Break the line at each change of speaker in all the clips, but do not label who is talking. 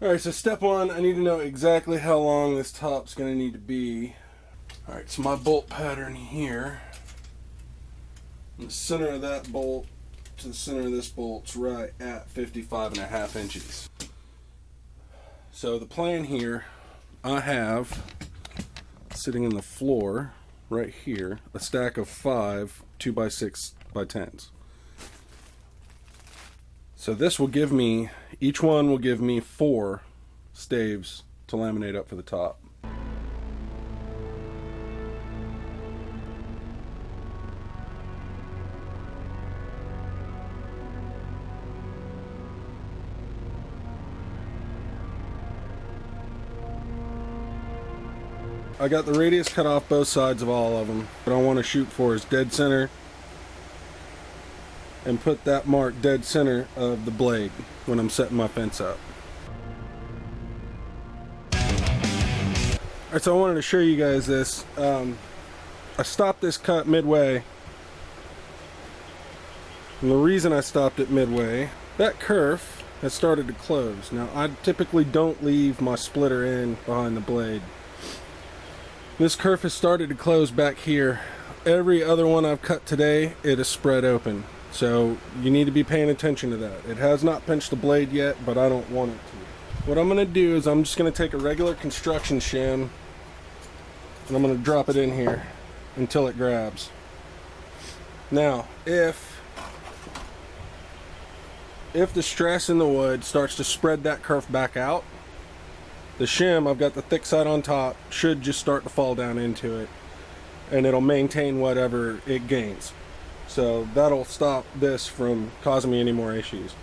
Alright, so step one, I need to know exactly how long this top's going to need to be. Alright, so my bolt pattern here, from the center of that bolt to the center of this bolt's right at 55.5 inches. So the plan here, I have, sitting in the floor, right here, a stack of 5 2x6 by 10s. So this will give me, each one will give me 4 staves to laminate up for the top. I got the radius cut off both sides of all of them. What I want to shoot for is dead center, and put that mark dead center of the blade when I'm setting my fence up. Alright, so I wanted to show you guys this. I stopped this cut midway, and the reason I stopped it midway, that kerf has started to close. Now I typically don't leave my splitter in behind the blade. This kerf has started to close back here. Every other one I've cut today, it is spread open. So you need to be paying attention to that. It has not pinched the blade yet, but I don't want it to. What I'm going to do is I'm just going to take a regular construction shim and I'm going to drop it in here until it grabs. Now, if the stress in the wood starts to spread that kerf back out, the shim, I've got the thick side on top, should just start to fall down into it, and it'll maintain whatever it gains. So that'll stop this from causing me any more issues.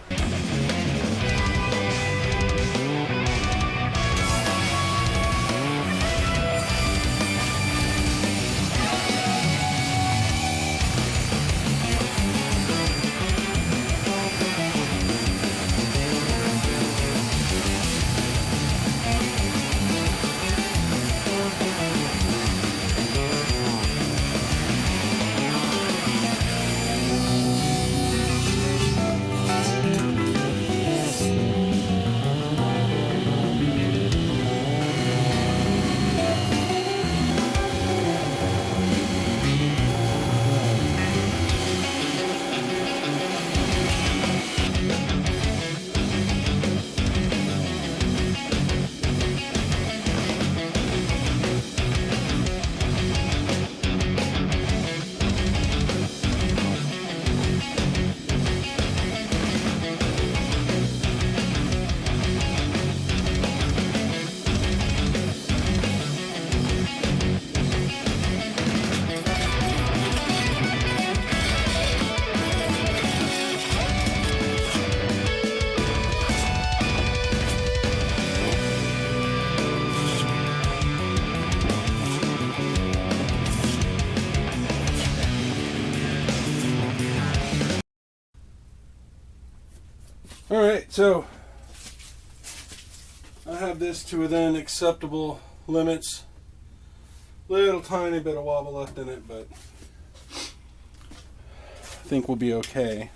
Alright, so I have this to within acceptable limits. Little tiny bit of wobble left in it, but I think we'll be okay.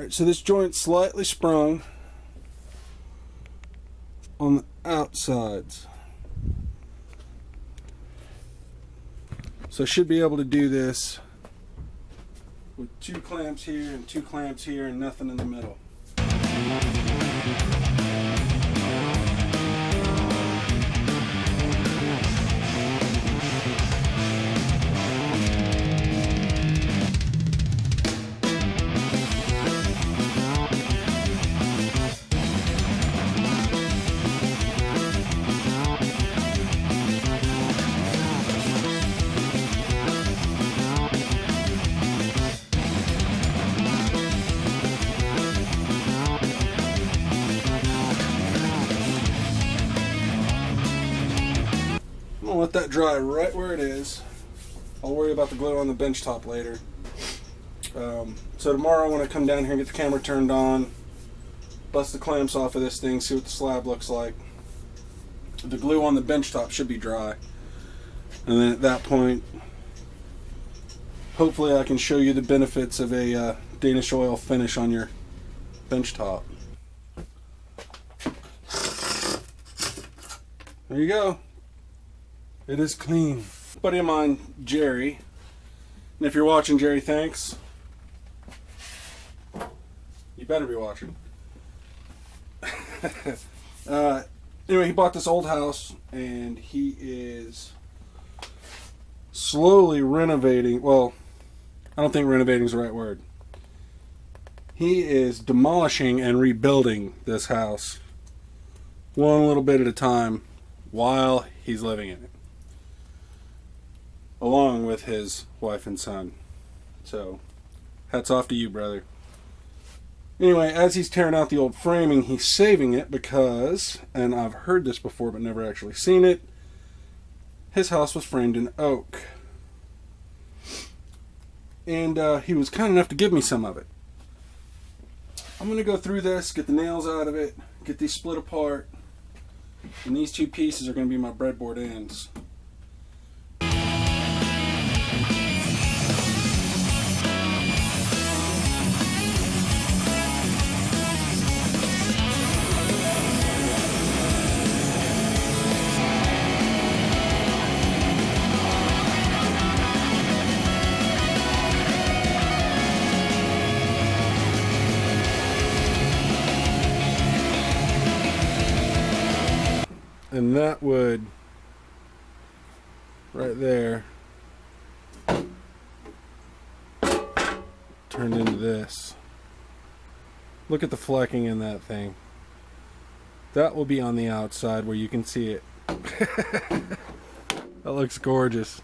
So this joint's slightly sprung on the outsides. So I should be able to do this with 2 clamps here and 2 clamps here and nothing in the middle. I'll let that dry right where it is. I'll worry about the glue on the bench top later. So tomorrow when I come down here and get the camera turned on, bust the clamps off of this thing, see what the slab looks like. The glue on the bench top should be dry. And then at that point, hopefully I can show you the benefits of a Danish oil finish on your bench top. There you go. It is clean. A buddy of mine, Jerry, and if you're watching, Jerry, thanks. You better be watching. Anyway, he bought this old house and he is slowly renovating. Well, I don't think renovating is the right word. He is demolishing and rebuilding this house one little bit at a time while he's living in it, along with his wife and son. So, hats off to you, brother. Anyway, as he's tearing out the old framing, he's saving it because, and I've heard this before but never actually seen it, his house was framed in oak. And he was kind enough to give me some of it. I'm going to go through this, get the nails out of it, get these split apart, and these two pieces are going to be my breadboard ends. And that would, right there, turn into this. Look at the flecking in that thing. That will be on the outside where you can see it. That looks gorgeous.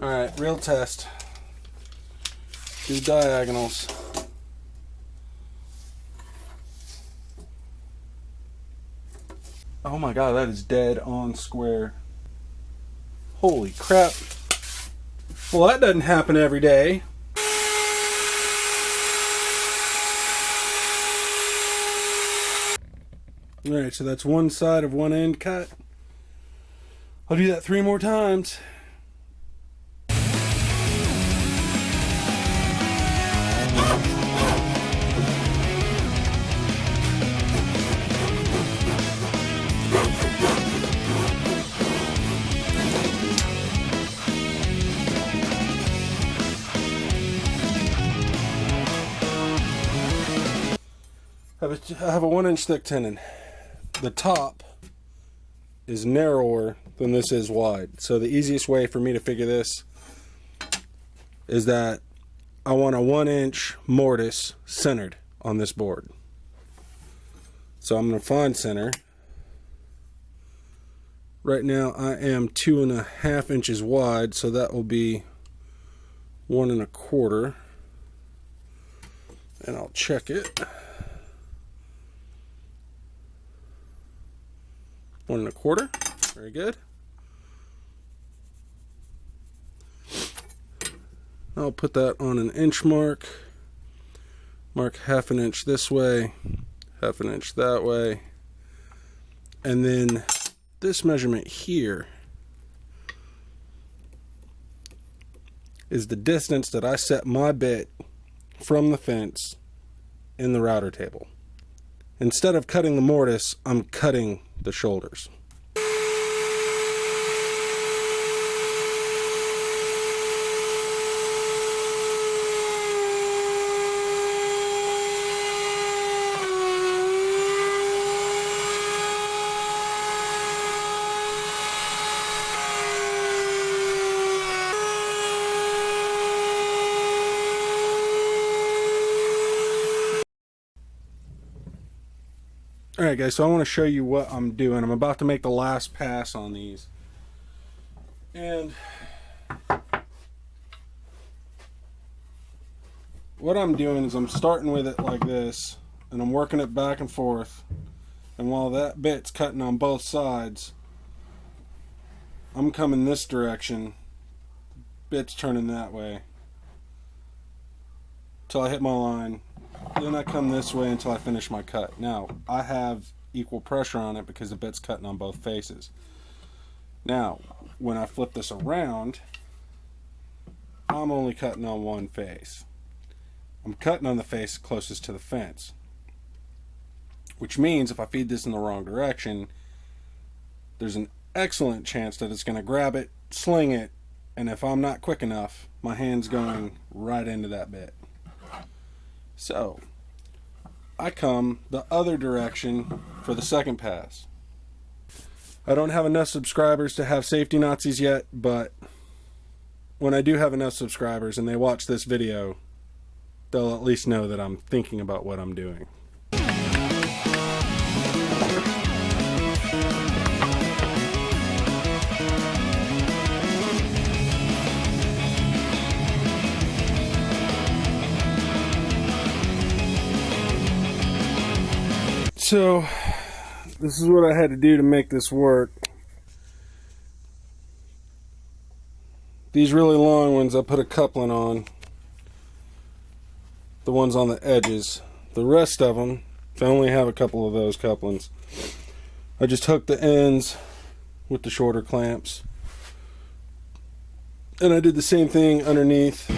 Alright, real test. Do diagonals. Oh my god, that is dead on square. Holy crap. Well, that doesn't happen every day. Alright, so that's one side of one end cut. I'll do that 3 more times. I have a 1-inch thick tenon. The top is narrower than this is wide. So the easiest way for me to figure this is that I want a 1-inch mortise centered on this board. So I'm going to find center. Right now I am 2.5 inches wide, so that will be 1 1/4. And I'll check it. 1 1/4. Very good. I'll put that on an inch mark. Mark 1/2 inch this way, 1/2 inch that way. And then this measurement here is the distance that I set my bit from the fence in the router table. Instead of cutting the mortise, I'm cutting the shoulders. Alright guys, so I want to show you what I'm doing. I'm about to make the last pass on these. And what I'm doing is I'm starting with it like this, and I'm working it back and forth, and while that bit's cutting on both sides, I'm coming this direction, bit's turning that way till I hit my line. Then I come this way until I finish my cut. Now I have equal pressure on it because the bit's cutting on both faces. Now when I flip this around, I'm only cutting on one face. I'm cutting on the face closest to the fence, which means if I feed this in the wrong direction, there's an excellent chance that it's going to grab it, sling it, and if I'm not quick enough, my hand's going right into that bit. So I come the other direction for the second pass. I don't have enough subscribers to have safety Nazis yet, but when I do have enough subscribers and they watch this video, they'll at least know that I'm thinking about what I'm doing. So, this is what I had to do to make this work. These really long ones I put a coupling on. The ones on the edges. The rest of them, I only have a couple of those couplings. I just hooked the ends with the shorter clamps. And I did the same thing underneath.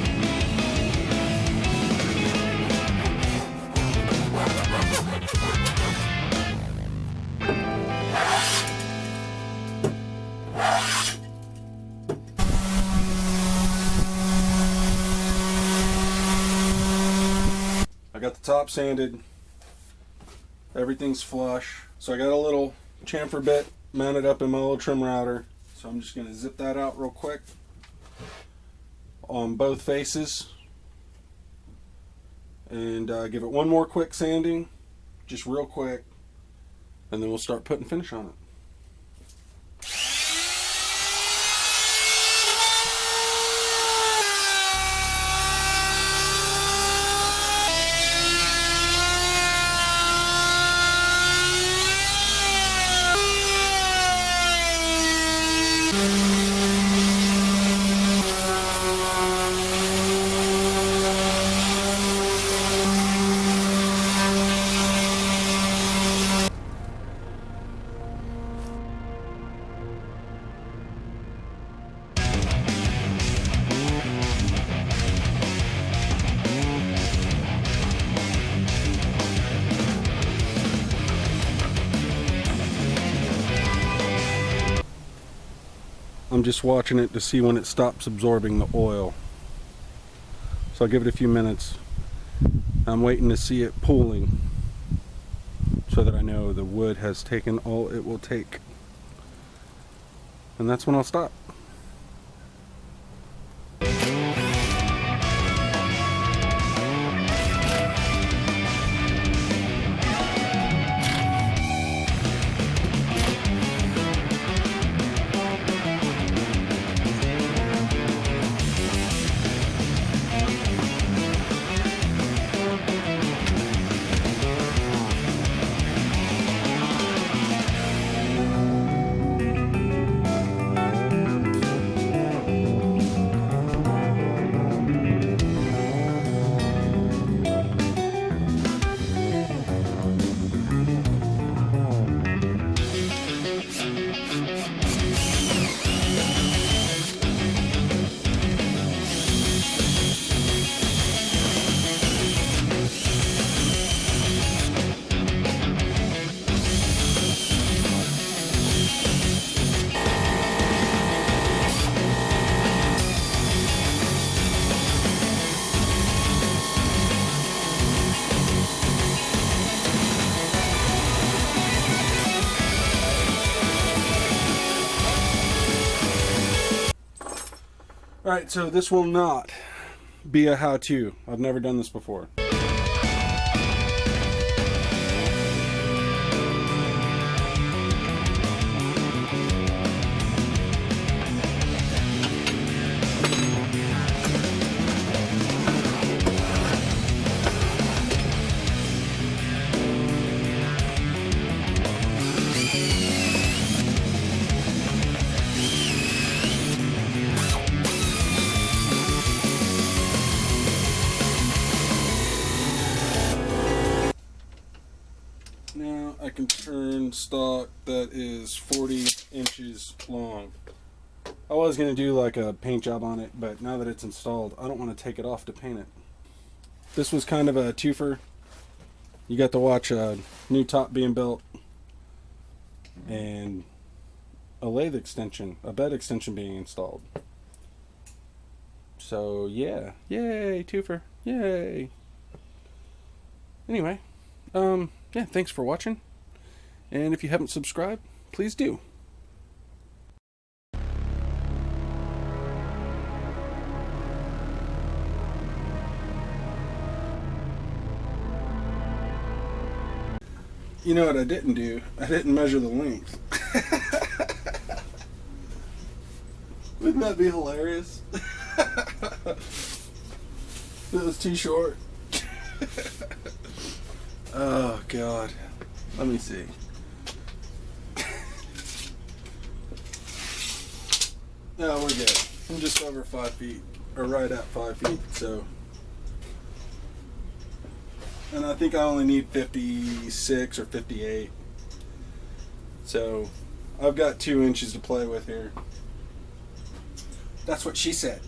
I got the top sanded, everything's flush, so I got a little chamfer bit mounted up in my little trim router, so I'm just going to zip that out real quick on both faces and give it one more quick sanding, just real quick, and then we'll start putting finish on it. I'm just watching it to see when it stops absorbing the oil. So I'll give it a few minutes. I'm waiting to see it pooling so that I know the wood has taken all it will take. And that's when I'll stop. Alright, so this will not be a how-to. I've never done this before. I can turn stock that is 40 inches long. I was going to do like a paint job on it, but now that it's installed, I don't want to take it off to paint it. This was kind of a twofer. You got to watch a new top being built and a lathe extension, a bed extension being installed. So yeah, yay, twofer, yay. Anyway, yeah, thanks for watching. And if you haven't subscribed, please do. You know what I didn't do? I didn't measure the length. Wouldn't that be hilarious? It was too short. Oh God. Let me see. No, we're good. I'm just over 5 feet, or right at 5 feet, so. And I think I only need 56 or 58. So I've got 2 inches to play with here. That's what she said.